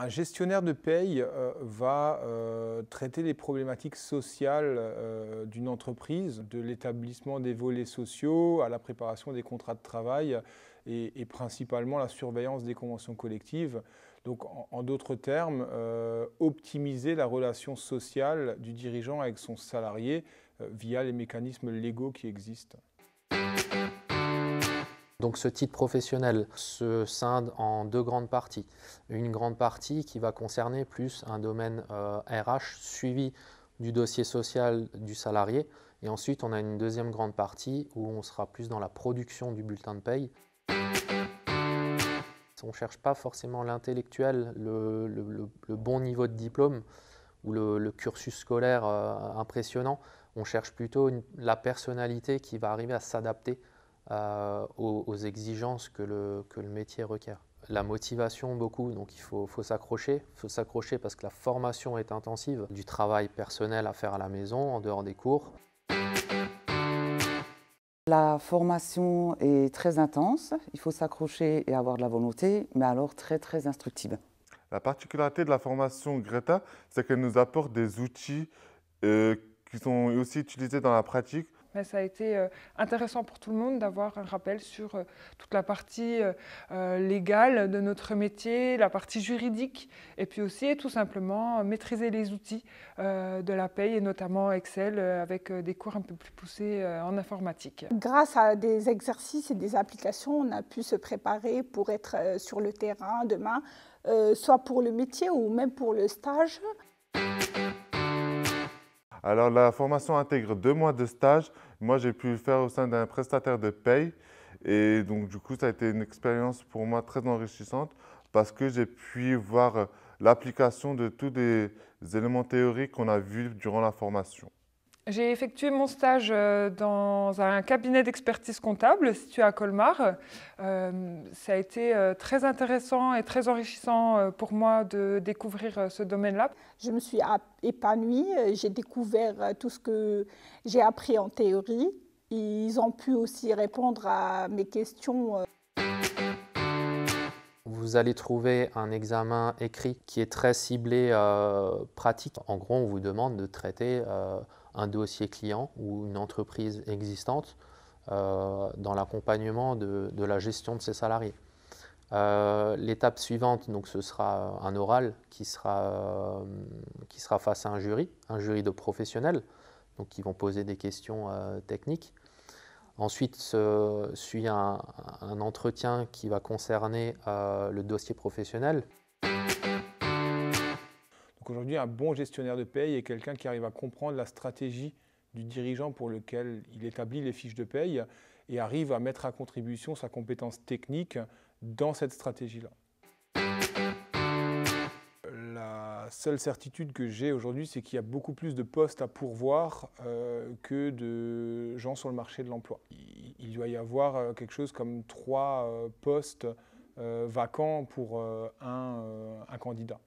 Un gestionnaire de paye va traiter les problématiques sociales d'une entreprise, de l'établissement des volets sociaux à la préparation des contrats de travail et principalement la surveillance des conventions collectives. Donc en d'autres termes, optimiser la relation sociale du dirigeant avec son salarié via les mécanismes légaux qui existent. Donc ce titre professionnel se scinde en deux grandes parties. Une grande partie qui va concerner plus un domaine RH suivi du dossier social du salarié. Et ensuite, on a une deuxième grande partie où on sera plus dans la production du bulletin de paye. On ne cherche pas forcément l'intellectuel, le bon niveau de diplôme ou le cursus scolaire impressionnant. On cherche plutôt la personnalité qui va arriver à s'adapter aux exigences que le métier requiert. La motivation beaucoup, donc il faut s'accrocher. Il faut s'accrocher parce que la formation est intensive, du travail personnel à faire à la maison, en dehors des cours. La formation est très intense, il faut s'accrocher et avoir de la volonté, mais alors très instructive. La particularité de la formation Greta, c'est qu'elle nous apporte des outils qui sont aussi utilisés dans la pratique. Mais ça a été intéressant pour tout le monde d'avoir un rappel sur toute la partie légale de notre métier, la partie juridique, et puis aussi tout simplement maîtriser les outils de la paye, et notamment Excel, avec des cours un peu plus poussés en informatique. Grâce à des exercices et des applications, on a pu se préparer pour être sur le terrain demain, soit pour le métier ou même pour le stage. Alors la formation intègre 2 mois de stage. Moi, j'ai pu le faire au sein d'un prestataire de paye. Et donc du coup, ça a été une expérience pour moi très enrichissante parce que j'ai pu voir l'application de tous les éléments théoriques qu'on a vus durant la formation. J'ai effectué mon stage dans un cabinet d'expertise comptable situé à Colmar. Ça a été très intéressant et très enrichissant pour moi de découvrir ce domaine-là. Je me suis épanouie, j'ai découvert tout ce que j'ai appris en théorie. Ils ont pu aussi répondre à mes questions. Vous allez trouver un examen écrit qui est très ciblé pratique. En gros, on vous demande de traiter un dossier client ou une entreprise existante dans l'accompagnement de la gestion de ses salariés. L'étape suivante, donc, ce sera un oral qui sera face à un jury de professionnels, donc, qui vont poser des questions techniques. Ensuite suit un entretien qui va concerner le dossier professionnel. Aujourd'hui, un bon gestionnaire de paye est quelqu'un qui arrive à comprendre la stratégie du dirigeant pour lequel il établit les fiches de paye et arrive à mettre à contribution sa compétence technique dans cette stratégie-là. La seule certitude que j'ai aujourd'hui, c'est qu'il y a beaucoup plus de postes à pourvoir que de gens sur le marché de l'emploi. Il doit y avoir quelque chose comme 3 postes vacants pour un candidat.